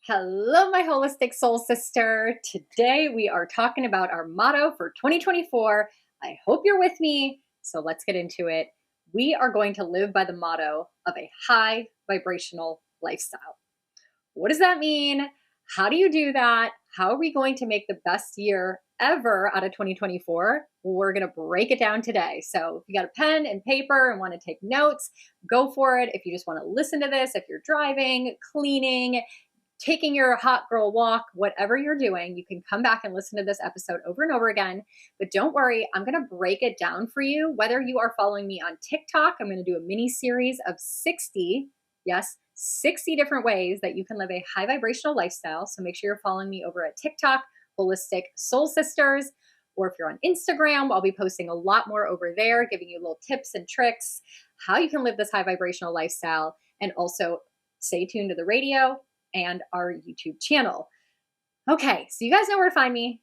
Hello, my holistic soul sister. Today we are talking about our motto for 2024. I hope you're with me. So let's get into it. We are going to live by the motto of a high vibrational lifestyle. What does that mean? How do you do that? How are we going to make the best year ever out of 2024? We're going to break it down today. So if you got a pen and paper and want to take notes, go for it. If you just want to listen to this, if you're driving, cleaning, taking your hot girl walk, whatever you're doing, you can come back and listen to this episode over and over again. But don't worry, I'm going to break it down for you. Whether you are following me on TikTok, I'm going to do a mini series of 60, yes, 60 different ways that you can live a high vibrational lifestyle. So make sure you're following me over at TikTok, Holistic Soul Sisters. Or if you're on Instagram, I'll be posting a lot more over there, giving you little tips and tricks, how you can live this high vibrational lifestyle. And also stay tuned to the radio and our YouTube channel. Okay, so you guys know where to find me,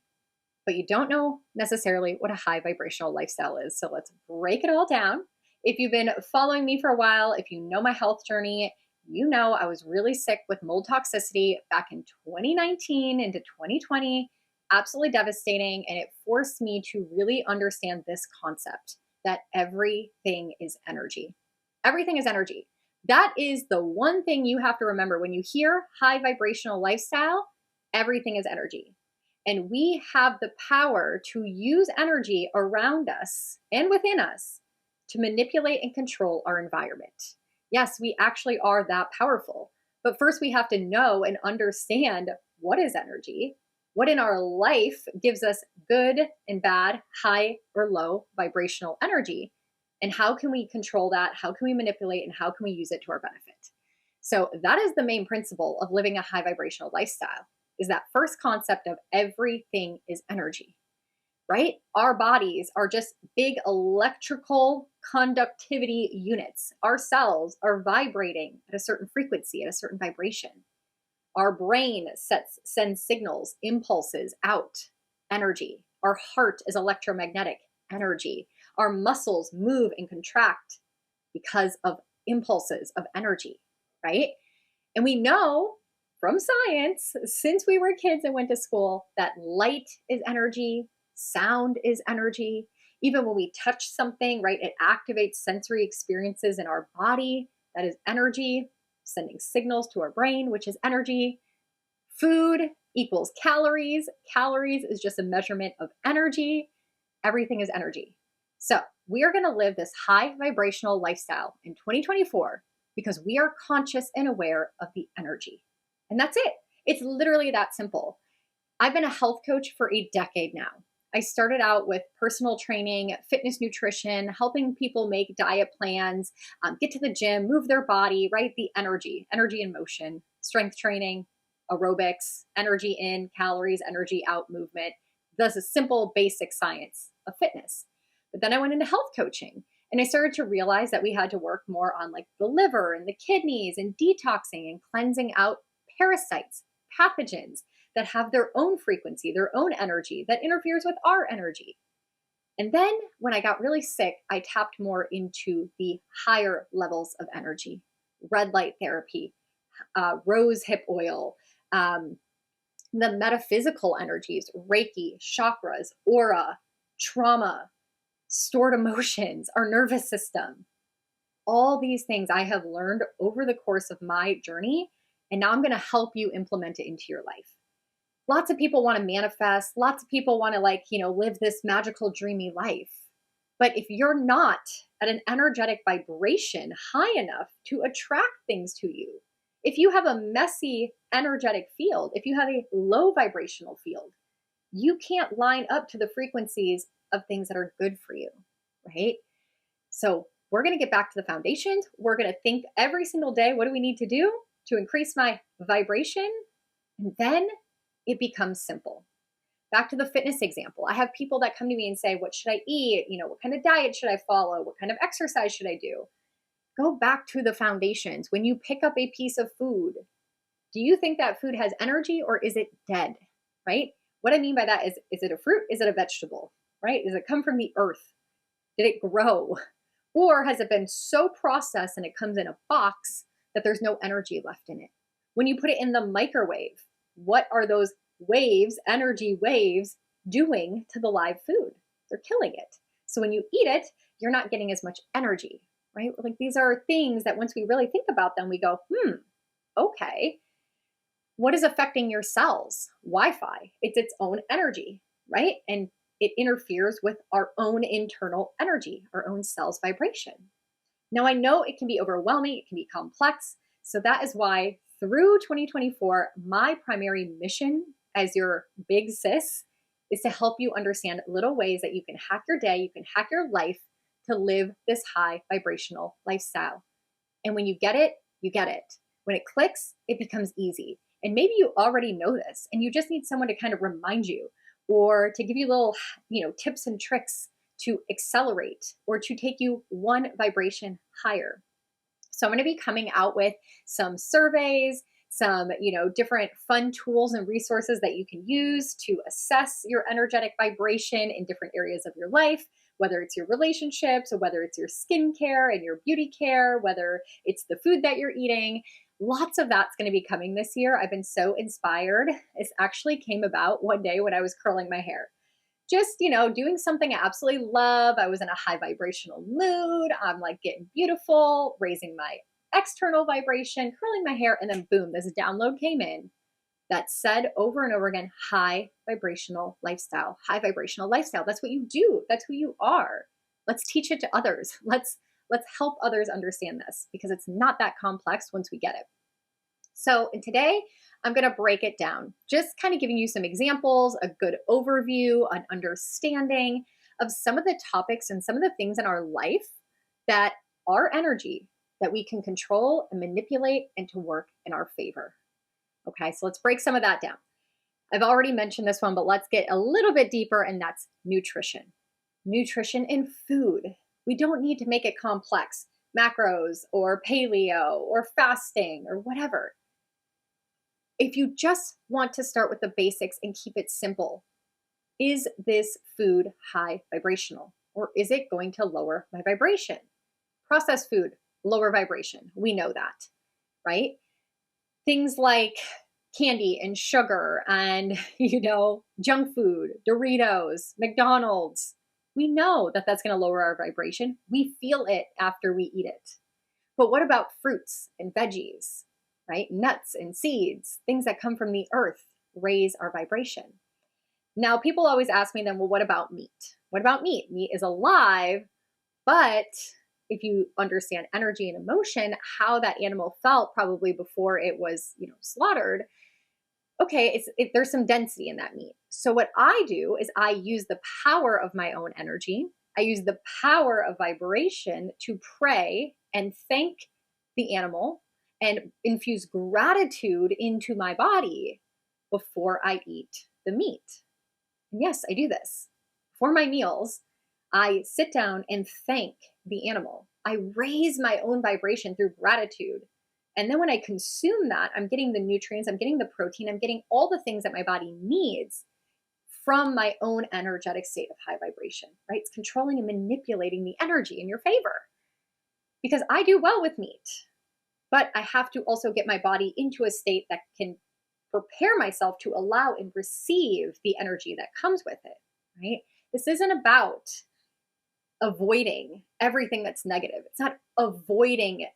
but you don't know necessarily what a high vibrational lifestyle is. So let's break it all down. If you've been following me for a while, if you know my health journey, you know I was really sick with mold toxicity back in 2019 into 2020, absolutely devastating. And it forced me to really understand this concept that everything is energy. Everything is energy. That is the one thing you have to remember when you hear high vibrational lifestyle, everything is energy. And we have the power to use energy around us and within us to manipulate and control our environment. Yes, we actually are that powerful. But first we have to know and understand what is energy, what in our life gives us good and bad, high or low vibrational energy. And how can we control that? How can we manipulate and how can we use it to our benefit? So that is the main principle of living a high vibrational lifestyle, is that first concept of everything is energy, right? Our bodies are just big electrical conductivity units. Our cells are vibrating at a certain frequency, at a certain vibration. Our brain sends signals, impulses out, energy. Our heart is electromagnetic, energy. Our muscles move and contract because of impulses of energy, right? And we know from science, since we were kids and went to school, that light is energy, sound is energy. Even when we touch something, right, it activates sensory experiences in our body. That is energy, sending signals to our brain, which is energy. Food equals calories. Calories is just a measurement of energy. Everything is energy. So we are going to live this high vibrational lifestyle in 2024 because we are conscious and aware of the energy. And that's it. It's literally that simple. I've been a health coach for a decade now. I started out with personal training, fitness nutrition, helping people make diet plans, get to the gym, move their body, right? The energy in motion, strength training, aerobics, energy in, calories, energy out movement. That's a simple basic science of fitness. But then I went into health coaching and I started to realize that we had to work more on like the liver and the kidneys and detoxing and cleansing out parasites, pathogens that have their own frequency, their own energy that interferes with our energy. And then when I got really sick, I tapped more into the higher levels of energy, red light therapy, rose hip oil, the metaphysical energies, Reiki, chakras, aura, trauma, stored emotions, our nervous system. All these things I have learned over the course of my journey, and now I'm going to help you implement it into your life. Lots of people want to manifest, lots of people want to live this magical, dreamy life. But if you're not at an energetic vibration high enough to attract things to you, if you have a messy energetic field, if you have a low vibrational field, you can't line up to the frequencies of things that are good for you, right? So we're going to get back to the foundations. We're going to think every single day, what do we need to do to increase my vibration? And then it becomes simple. Back to the fitness example. I have people that come to me and say, what should I eat? What kind of diet should I follow? What kind of exercise should I do? Go back to the foundations. When you pick up a piece of food, do you think that food has energy or is it dead, right? What I mean by that is it a fruit? Is it a vegetable, right? Does it come from the earth? Did it grow? Or has it been so processed and it comes in a box that there's no energy left in it? When you put it in the microwave, what are those waves, energy waves, doing to the live food? They're killing it. So when you eat it, you're not getting as much energy, right? Like these are things that once we really think about them, we go, okay. What is affecting your cells? Wi-Fi, it's its own energy, right? And it interferes with our own internal energy, our own cells' vibration. Now, I know it can be overwhelming, it can be complex. So that is why through 2024, my primary mission as your big sis is to help you understand little ways that you can hack your day, you can hack your life to live this high vibrational lifestyle. And when you get it, you get it. When it clicks, it becomes easy. And maybe you already know this and you just need someone to kind of remind you or to give you little, tips and tricks to accelerate or to take you one vibration higher. So I'm going to be coming out with some surveys, some, different fun tools and resources that you can use to assess your energetic vibration in different areas of your life, whether it's your relationships or whether it's your skincare and your beauty care, whether it's the food that you're eating. Lots of that's going to be coming this year. I've been so inspired. This actually came about one day when I was curling my hair. Just, doing something I absolutely love. I was in a high vibrational mood. I'm like getting beautiful, raising my external vibration, curling my hair, and then boom, this download came in that said over and over again, high vibrational lifestyle, high vibrational lifestyle. That's what you do. That's who you are. Let's teach it to others. Let's help others understand this because it's not that complex once we get it. So today I'm going to break it down, just kind of giving you some examples, a good overview, an understanding of some of the topics and some of the things in our life that are energy that we can control and manipulate and to work in our favor. Okay, so let's break some of that down. I've already mentioned this one, but let's get a little bit deeper, and that's nutrition. Nutrition in food. We don't need to make it complex, macros or paleo or fasting or whatever. If you just want to start with the basics and keep it simple, is this food high vibrational or is it going to lower my vibration? Processed food, lower vibration. We know that, right? Things like candy and sugar and, junk food, Doritos, McDonald's. We know that that's going to lower our vibration. We feel it after we eat it. But what about fruits and veggies? Right? Nuts and seeds, things that come from the earth raise our vibration. Now, people always ask me then, well, what about meat? What about meat? Meat is alive, but if you understand energy and emotion, how that animal felt probably before it was, slaughtered, okay, there's some density in that meat. So what I do is I use the power of my own energy. I use the power of vibration to pray and thank the animal and infuse gratitude into my body before I eat the meat. And yes, I do this. For my meals, I sit down and thank the animal. I raise my own vibration through gratitude. And then when I consume that, I'm getting the nutrients, I'm getting the protein, I'm getting all the things that my body needs from my own energetic state of high vibration, right? It's controlling and manipulating the energy in your favor. Because I do well with meat. But I have to also get my body into a state that can prepare myself to allow and receive the energy that comes with it, right? This isn't about avoiding everything that's negative. It's not avoiding,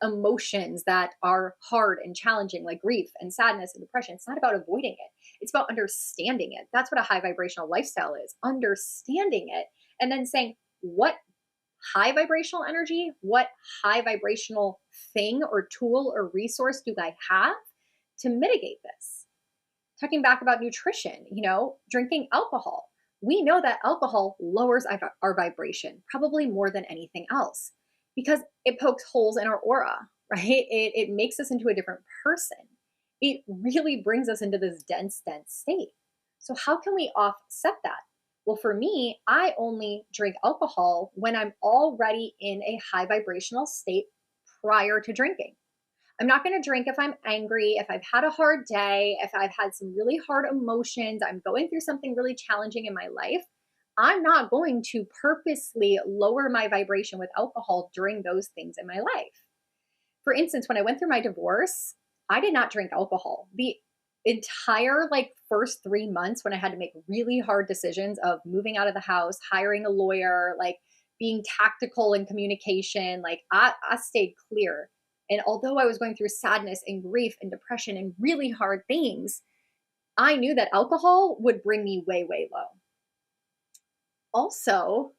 emotions that are hard and challenging, like grief and sadness and depression. It's not about avoiding it. It's about understanding it. That's what a high vibrational lifestyle is, understanding it and then saying, what high vibrational energy, what high vibrational thing or tool or resource do I have to mitigate this? Talking back about nutrition, drinking alcohol. We know that alcohol lowers our vibration, probably more than anything else, because it pokes holes in our aura, right? It makes us into a different person. It really brings us into this dense state. So how can we offset that? Well, for me, I only drink alcohol when I'm already in a high vibrational state prior to drinking. I'm not going to drink if I'm angry, if I've had a hard day, if I've had some really hard emotions, I'm going through something really challenging in my life. I'm not going to purposely lower my vibration with alcohol during those things in my life. For instance, when I went through my divorce, I did not drink alcohol. The entire like first 3 months when I had to make really hard decisions of moving out of the house, hiring a lawyer, like being tactical in communication, like I stayed clear. And although I was going through sadness and grief and depression and really hard things, I knew that alcohol would bring me way, way low. Also,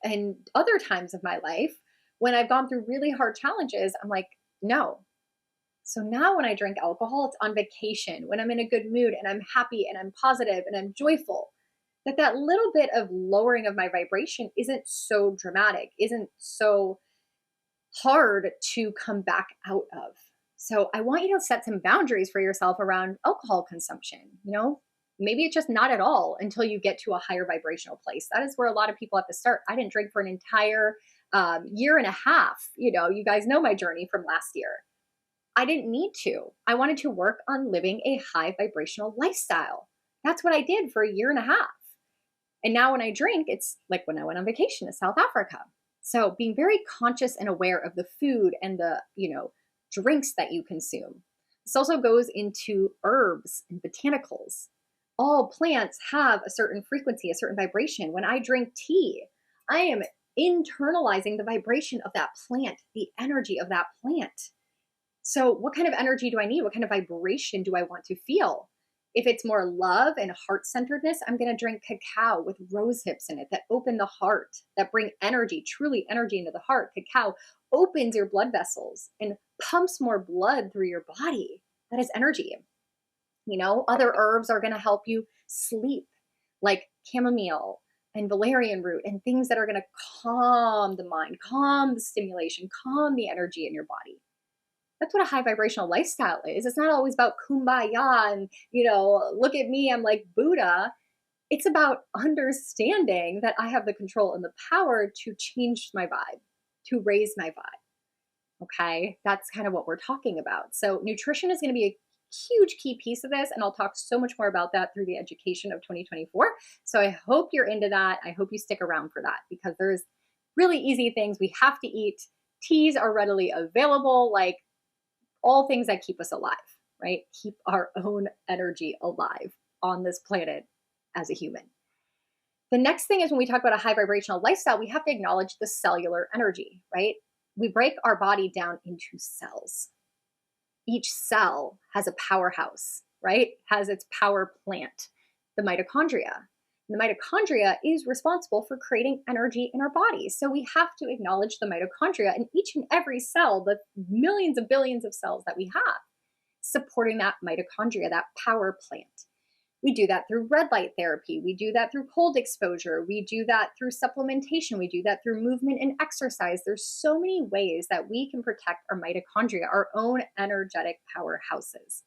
and other times of my life, when I've gone through really hard challenges, I'm like, no. So now when I drink alcohol, it's on vacation, when I'm in a good mood and I'm happy and I'm positive and I'm joyful, that little bit of lowering of my vibration isn't so dramatic, isn't so hard to come back out of. So I want you to set some boundaries for yourself around alcohol consumption. Maybe it's just not at all until you get to a higher vibrational place. That is where a lot of people have to start. I didn't drink for an entire year and a half. You guys know my journey from last year. I didn't need to. I wanted to work on living a high vibrational lifestyle. That's what I did for a year and a half. And now when I drink, it's like when I went on vacation to South Africa. So being very conscious and aware of the food and the, drinks that you consume. This also goes into herbs and botanicals. All plants have a certain frequency, a certain vibration. When I drink tea, I am internalizing the vibration of that plant, the energy of that plant. So what kind of energy do I need? What kind of vibration do I want to feel? If it's more love and heart-centeredness, I'm going to drink cacao with rose hips in it that open the heart, that bring energy, truly energy into the heart. Cacao opens your blood vessels and pumps more blood through your body. That is energy. Other herbs are going to help you sleep, like chamomile and valerian root and things that are going to calm the mind, calm the stimulation, calm the energy in your body. That's what a high vibrational lifestyle is. It's not always about kumbaya and, look at me, I'm like Buddha. It's about understanding that I have the control and the power to change my vibe, to raise my vibe. Okay, that's kind of what we're talking about. So nutrition is going to be a huge key piece of this, and I'll talk so much more about that through the education of 2024. So I hope you're into that. I hope you stick around for that, because there's really easy things we have to eat. Teas are readily available, like all things that keep us alive, right? Keep our own energy alive on this planet as a human. The next thing is, when we talk about a high vibrational lifestyle, we have to acknowledge the cellular energy, right? We break our body down into cells. Each cell has a powerhouse, right? Has its power plant, the mitochondria. The mitochondria is responsible for creating energy in our bodies. So we have to acknowledge the mitochondria in each and every cell, the millions of billions of cells that we have, supporting that mitochondria, that power plant. We do that through red light therapy. We do that through cold exposure. We do that through supplementation. We do that through movement and exercise. There's so many ways that we can protect our mitochondria, our own energetic powerhouses.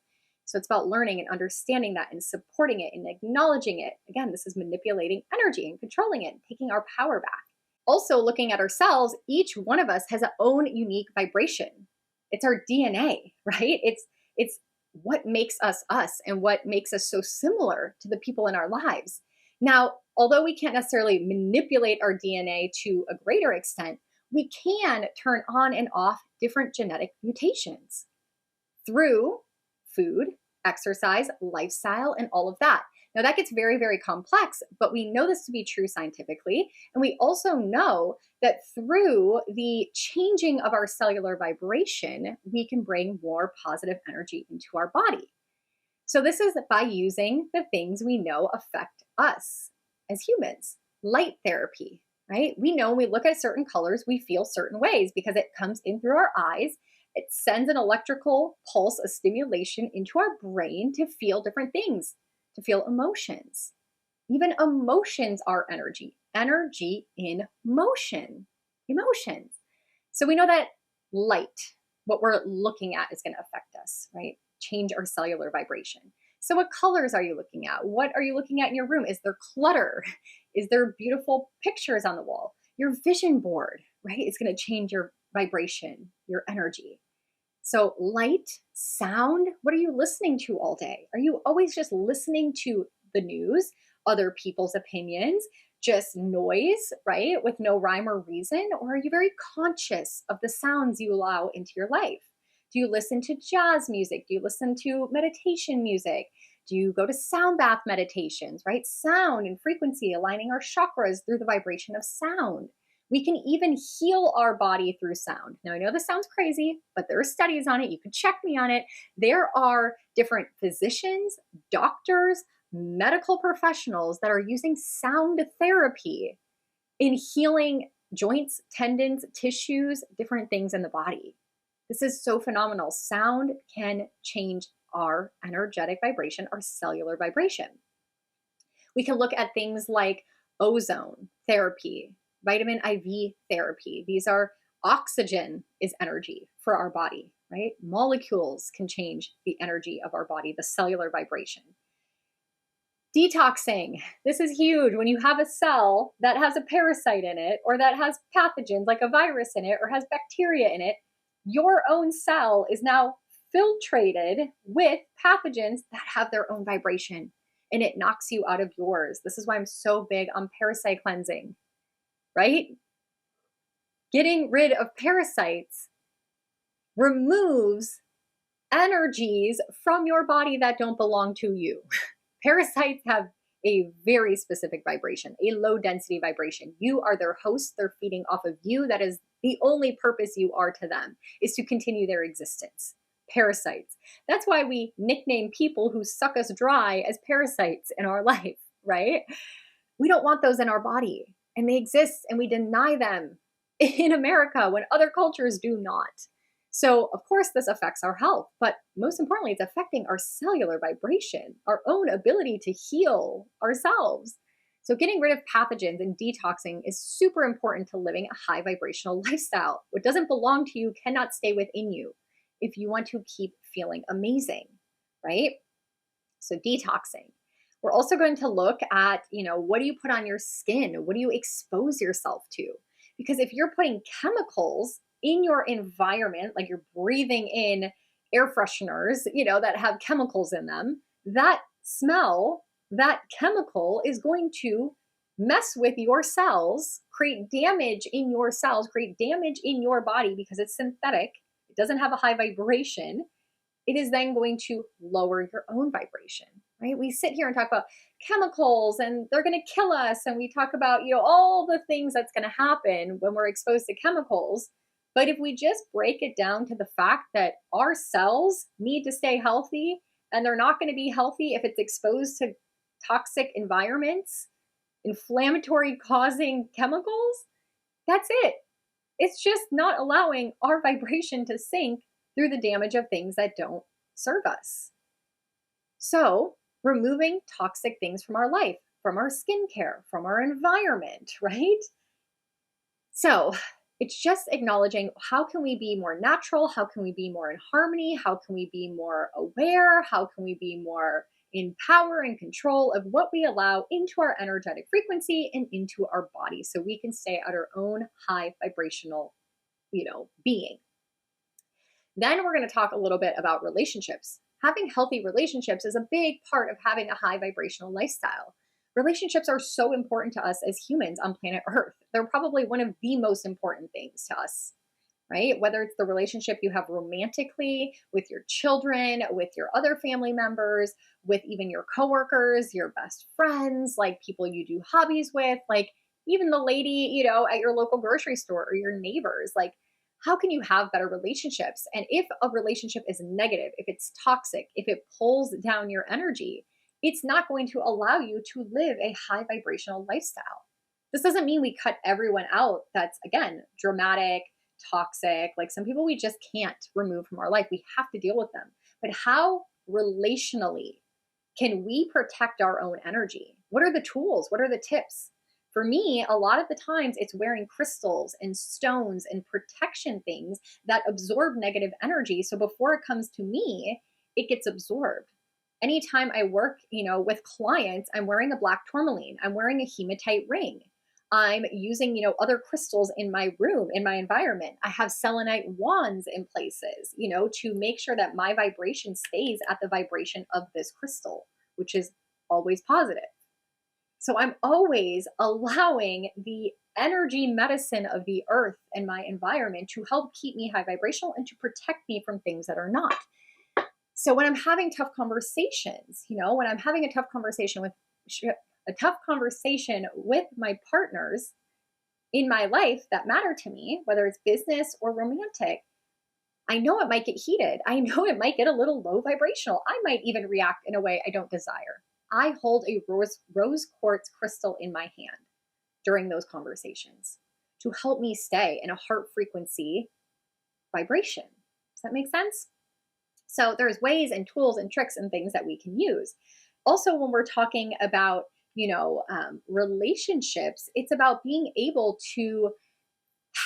So it's about learning and understanding that and supporting it and acknowledging it. Again, this is manipulating energy and controlling it and taking our power back. Also, looking at our cells, each one of us has its own unique vibration. It's our DNA, right? It's what makes us us and what makes us so similar to the people in our lives. Now, although we can't necessarily manipulate our DNA to a greater extent, we can turn on and off different genetic mutations through food, exercise, lifestyle, and all of that. Now that gets very, very complex, but we know this to be true scientifically. And we also know that through the changing of our cellular vibration, we can bring more positive energy into our body. So this is by using the things we know affect us as humans. Light therapy, right? We know when we look at certain colors, we feel certain ways because it comes in through our eyes. It sends an electrical pulse, a stimulation into our brain to feel different things, to feel emotions. Even emotions are energy. Energy in motion. Emotions. So we know that light, what we're looking at, is going to affect us, right? Change our cellular vibration. So what colors are you looking at? What are you looking at in your room? Is there clutter? Is there beautiful pictures on the wall? Your vision board, right? It's going to change your vibration, your energy. So light, sound, what are you listening to all day? Are you always just listening to the news, other people's opinions, just noise, right? With no rhyme or reason? Or are you very conscious of the sounds you allow into your life? Do you listen to jazz music? Do you listen to meditation music? Do you go to sound bath meditations, right? Sound and frequency, aligning our chakras through the vibration of sound. We can even heal our body through sound. Now, I know this sounds crazy, but there are studies on it. You can check me on it. There are different physicians, doctors, medical professionals that are using sound therapy in healing joints, tendons, tissues, different things in the body. This is so phenomenal. Sound can change our energetic vibration, our cellular vibration. We can look at things like ozone therapy, vitamin IV therapy. These are oxygen is energy for our body, right? Molecules can change the energy of our body, the cellular vibration. Detoxing. This is huge. When you have a cell that has a parasite in it, or that has pathogens like a virus in it, or has bacteria in it, your own cell is now filtrated with pathogens that have their own vibration, and it knocks you out of yours. This is why I'm so big on parasite cleansing, right? Getting rid of parasites removes energies from your body that don't belong to you. Parasites have a very specific vibration, a low density vibration. You are their host. They're feeding off of you. That is the only purpose you are to them, is to continue their existence. Parasites. That's why we nickname people who suck us dry as parasites in our life, right? We don't want those in our body, and they exist, and we deny them in America when other cultures do not. So, of course, this affects our health, but most importantly, it's affecting our cellular vibration, our own ability to heal ourselves. So, getting rid of pathogens and detoxing is super important to living a high vibrational lifestyle. What doesn't belong to you cannot stay within you if you want to keep feeling amazing, right? So, detoxing. We're also going to look at, what do you put on your skin? What do you expose yourself to? Because if you're putting chemicals in your environment, like you're breathing in air fresheners, that have chemicals in them, that smell, that chemical is going to mess with your cells, create damage in your cells, create damage in your body because it's synthetic. It doesn't have a high vibration. It is then going to lower your own vibration, right? We sit here and talk about chemicals and they're going to kill us. And we talk about, all the things that's going to happen when we're exposed to chemicals. But if we just break it down to the fact that our cells need to stay healthy, and they're not going to be healthy if it's exposed to toxic environments, inflammatory causing chemicals, that's it. It's just not allowing our vibration to sink through the damage of things that don't serve us. So, removing toxic things from our life, from our skincare, from our environment, right? So, it's just acknowledging, how can we be more natural? How can we be more in harmony? How can we be more aware? How can we be more in power and control of what we allow into our energetic frequency and into our body, so we can stay at our own high vibrational, being. Then we're going to talk a little bit about relationships. Having healthy relationships is a big part of having a high vibrational lifestyle. Relationships are so important to us as humans on planet Earth. They're probably one of the most important things to us, right? Whether it's the relationship you have romantically with your children, with your other family members, with even your coworkers, your best friends, like people you do hobbies with, like even the lady, at your local grocery store, or your neighbors. Like, how can you have better relationships? And if a relationship is negative, if it's toxic, if it pulls down your energy, it's not going to allow you to live a high vibrational lifestyle. This doesn't mean we cut everyone out that's, again, dramatic, toxic. Like, some people we just can't remove from our life. We have to deal with them. But how relationally can we protect our own energy? What are the tools? What are the tips? For me, a lot of the times it's wearing crystals and stones and protection things that absorb negative energy. So before it comes to me, it gets absorbed. Anytime I work, with clients, I'm wearing a black tourmaline. I'm wearing a hematite ring. I'm using, other crystals in my room, in my environment. I have selenite wands in places, to make sure that my vibration stays at the vibration of this crystal, which is always positive. So I'm always allowing the energy medicine of the earth and my environment to help keep me high vibrational and to protect me from things that are not. So when I'm having tough conversations, when I'm having a tough conversation with my partners in my life that matter to me, whether it's business or romantic, I know it might get heated. I know it might get a little low vibrational. I might even react in a way I don't desire. I hold a rose quartz crystal in my hand during those conversations to help me stay in a heart frequency vibration. Does that make sense? So there's ways and tools and tricks and things that we can use. Also, when we're talking about, relationships, it's about being able to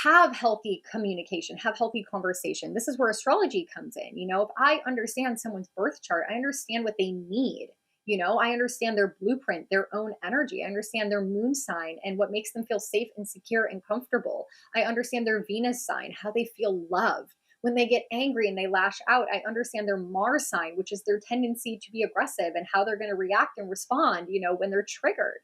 have healthy communication, have healthy conversation. This is where astrology comes in. If I understand someone's birth chart, I understand what they need. I understand their blueprint, their own energy. I understand their moon sign and what makes them feel safe and secure and comfortable. I understand their Venus sign, how they feel loved. When they get angry and they lash out, I understand their Mars sign, which is their tendency to be aggressive and how they're going to react and respond, when they're triggered.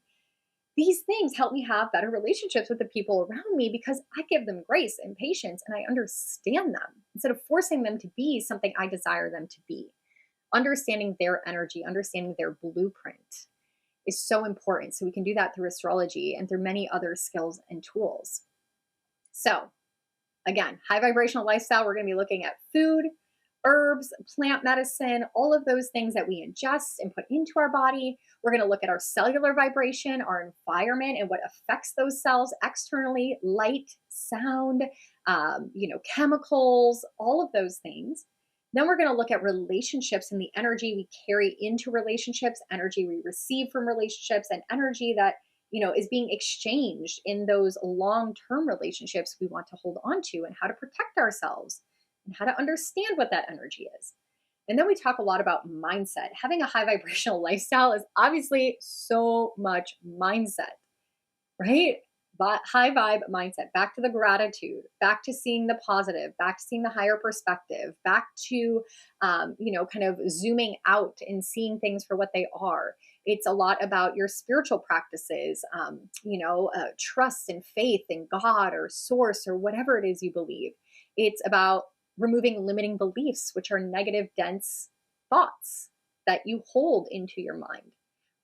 These things help me have better relationships with the people around me because I give them grace and patience and I understand them instead of forcing them to be something I desire them to be. Understanding their energy, understanding their blueprint is so important. So we can do that through astrology and through many other skills and tools. So again, high vibrational lifestyle, we're going to be looking at food, herbs, plant medicine, all of those things that we ingest and put into our body. We're going to look at our cellular vibration, our environment, and what affects those cells externally, light, sound, chemicals, all of those things. Then we're going to look at relationships and the energy we carry into relationships, energy we receive from relationships, and energy that is being exchanged in those long-term relationships we want to hold on to, and how to protect ourselves and how to understand what that energy is. And then we talk a lot about mindset. Having a high vibrational lifestyle is obviously so much mindset, right? But high vibe mindset, back to the gratitude, back to seeing the positive, back to seeing the higher perspective, back to, kind of zooming out and seeing things for what they are. It's a lot about your spiritual practices, trust and faith in God or source or whatever it is you believe. It's about removing limiting beliefs, which are negative, dense thoughts that you hold into your mind,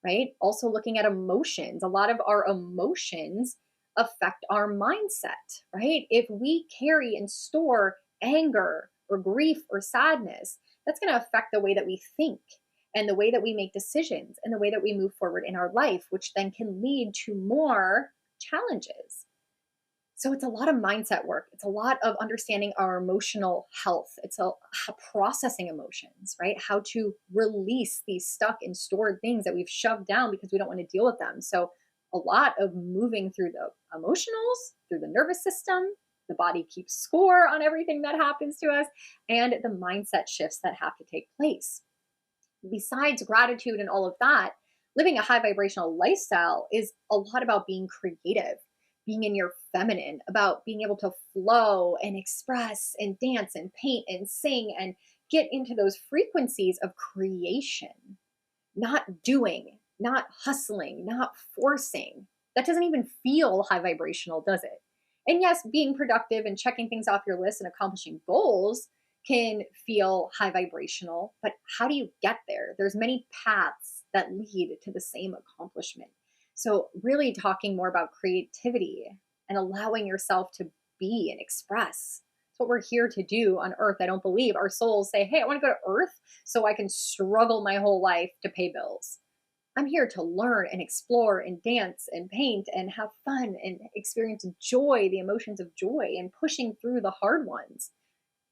right? Also looking at emotions. A lot of our emotions affect our mindset, right? If we carry and store anger or grief or sadness, that's going to affect the way that we think and the way that we make decisions and the way that we move forward in our life, which then can lead to more challenges. So it's a lot of mindset work. It's a lot of understanding our emotional health. It's a processing emotions, right? How to release these stuck and stored things that we've shoved down because we don't want to deal with them. So a lot of moving through the emotionals, through the nervous system. The body keeps score on everything that happens to us, and the mindset shifts that have to take place. Besides gratitude and all of that, living a high vibrational lifestyle is a lot about being creative, being in your feminine, about being able to flow and express and dance and paint and sing and get into those frequencies of creation, not doing, not hustling, not forcing. That doesn't even feel high vibrational, does it? And yes, being productive and checking things off your list and accomplishing goals can feel high vibrational, but how do you get there? There's many paths that lead to the same accomplishment. So really talking more about creativity and allowing yourself to be and express. That's what we're here to do on earth. I don't believe our souls say, hey, I want to go to earth so I can struggle my whole life to pay bills. I'm here to learn and explore and dance and paint and have fun and experience joy, the emotions of joy, and pushing through the hard ones,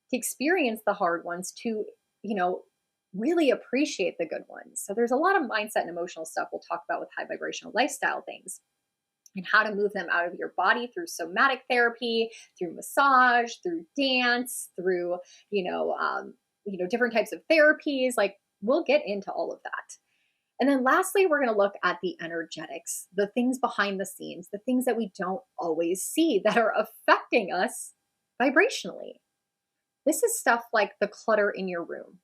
to experience the hard ones, to, really appreciate the good ones. So there's a lot of mindset and emotional stuff we'll talk about with high vibrational lifestyle things, and how to move them out of your body through somatic therapy, through massage, through dance, through, different types of therapies. Like, we'll get into all of that. And then lastly, we're going to look at the energetics, the things behind the scenes, the things that we don't always see that are affecting us vibrationally. This is stuff like the clutter in your room.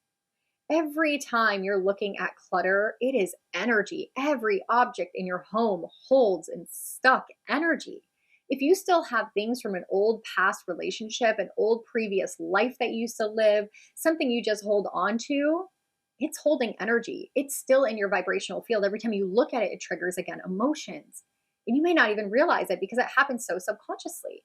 Every time you're looking at clutter, it is energy. Every object in your home holds and stuck energy. If you still have things from an old past relationship, an old previous life that you used to live, something you just hold on to, it's holding energy. It's still in your vibrational field. Every time you look at it, it triggers again emotions. And you may not even realize it because it happens so subconsciously.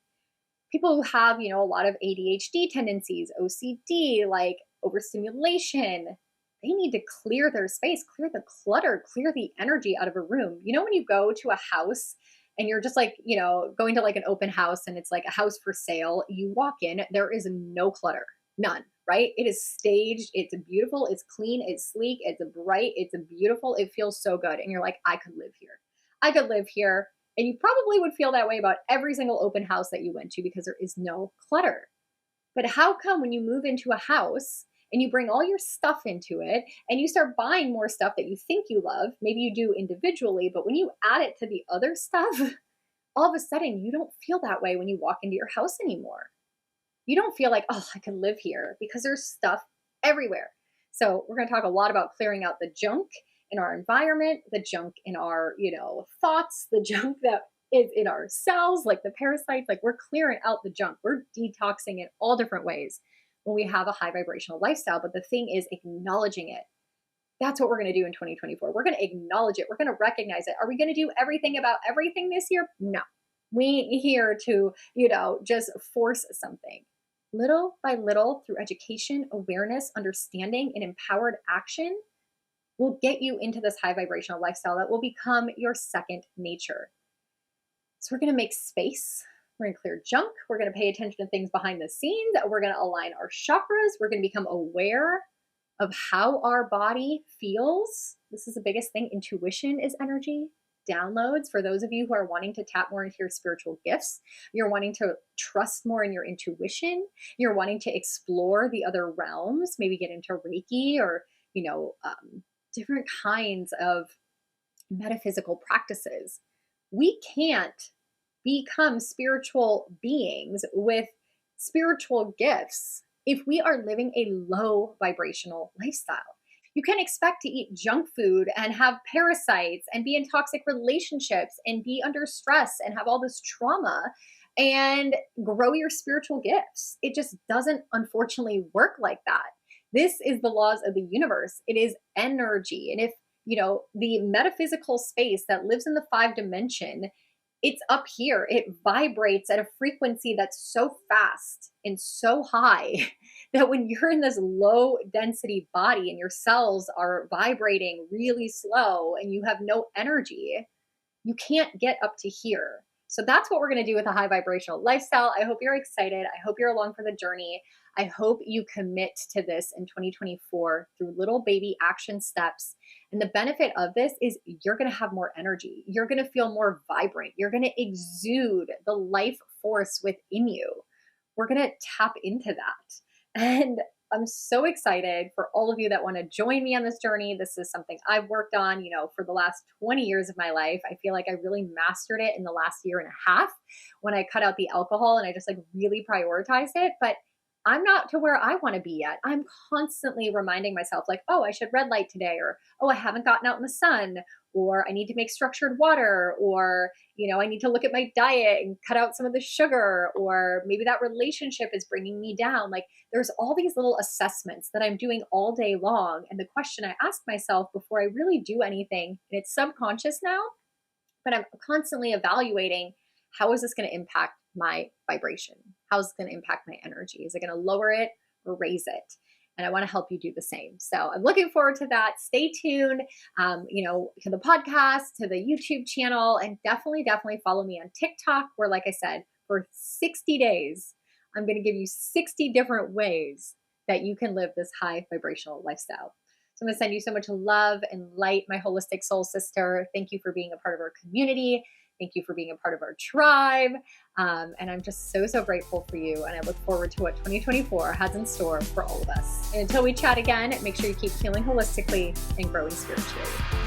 People who have, a lot of ADHD tendencies, OCD, like overstimulation, they need to clear their space, clear the clutter, clear the energy out of a room. When you go to a house and you're just like, going to like an open house and it's like a house for sale, you walk in, there is no clutter, none, right? It is staged. It's beautiful. It's clean. It's sleek. It's bright. It's beautiful. It feels so good. And you're like, I could live here. I could live here. And you probably would feel that way about every single open house that you went to because there is no clutter. But how come when you move into a house and you bring all your stuff into it and you start buying more stuff that you think you love, maybe you do individually, but when you add it to the other stuff, all of a sudden you don't feel that way when you walk into your house anymore. You don't feel like, oh, I can live here because there's stuff everywhere. So we're going to talk a lot about clearing out the junk in our environment, the junk in our, thoughts, the junk that is in our cells, like the parasites, like we're clearing out the junk. We're detoxing in all different ways when we have a high vibrational lifestyle. But the thing is acknowledging it. That's what we're going to do in 2024. We're going to acknowledge it. We're going to recognize it. Are we going to do everything about everything this year? No. We ain't here to, just force something. Little by little, through education, awareness, understanding, and empowered action, will get you into this high vibrational lifestyle that will become your second nature. So we're going to make space. We're going to clear junk. We're going to pay attention to things behind the scenes. We're going to align our chakras. We're going to become aware of how our body feels. This is the biggest thing. Intuition is energy. Downloads, for those of you who are wanting to tap more into your spiritual gifts, you're wanting to trust more in your intuition, you're wanting to explore the other realms, maybe get into Reiki or, different kinds of metaphysical practices. We can't become spiritual beings with spiritual gifts if we are living a low vibrational lifestyle. You can't expect to eat junk food and have parasites and be in toxic relationships and be under stress and have all this trauma and grow your spiritual gifts. It just doesn't, unfortunately, work like that. This is the laws of the universe. It is energy. And if, the metaphysical space that lives in the 5 dimension, it's up here. It vibrates at a frequency that's so fast and so high that when you're in this low density body and your cells are vibrating really slow and you have no energy, you can't get up to here. So that's what we're going to do with a high vibrational lifestyle. I hope you're excited. I hope you're along for the journey. I hope you commit to this in 2024 through little baby action steps. And the benefit of this is you're going to have more energy. You're going to feel more vibrant. You're going to exude the life force within you. We're going to tap into that. And I'm so excited for all of you that want to join me on this journey. This is something I've worked on, for the last 20 years of my life. I feel like I really mastered it in the last year and a half when I cut out the alcohol and I just really prioritized it. But I'm not to where I want to be yet. I'm constantly reminding myself oh, I should red light today, or, oh, I haven't gotten out in the sun, or I need to make structured water, or, I need to look at my diet and cut out some of the sugar, or maybe that relationship is bringing me down. There's all these little assessments that I'm doing all day long. And the question I ask myself before I really do anything, and it's subconscious now, but I'm constantly evaluating, how is this going to impact my vibration? How is it going to impact my energy? Is it going to lower it or raise it? And I want to help you do the same. So I'm looking forward to that. Stay tuned, to the podcast, to the YouTube channel, and definitely follow me on TikTok, where, like I said, for 60 days, I'm going to give you 60 different ways that you can live this high vibrational lifestyle. So I'm going to send you so much love and light, my holistic soul sister. Thank you for being a part of our community. Thank you for being a part of our tribe. And I'm just so grateful for you. And I look forward to what 2024 has in store for all of us. And until we chat again, make sure you keep healing holistically and growing spiritually.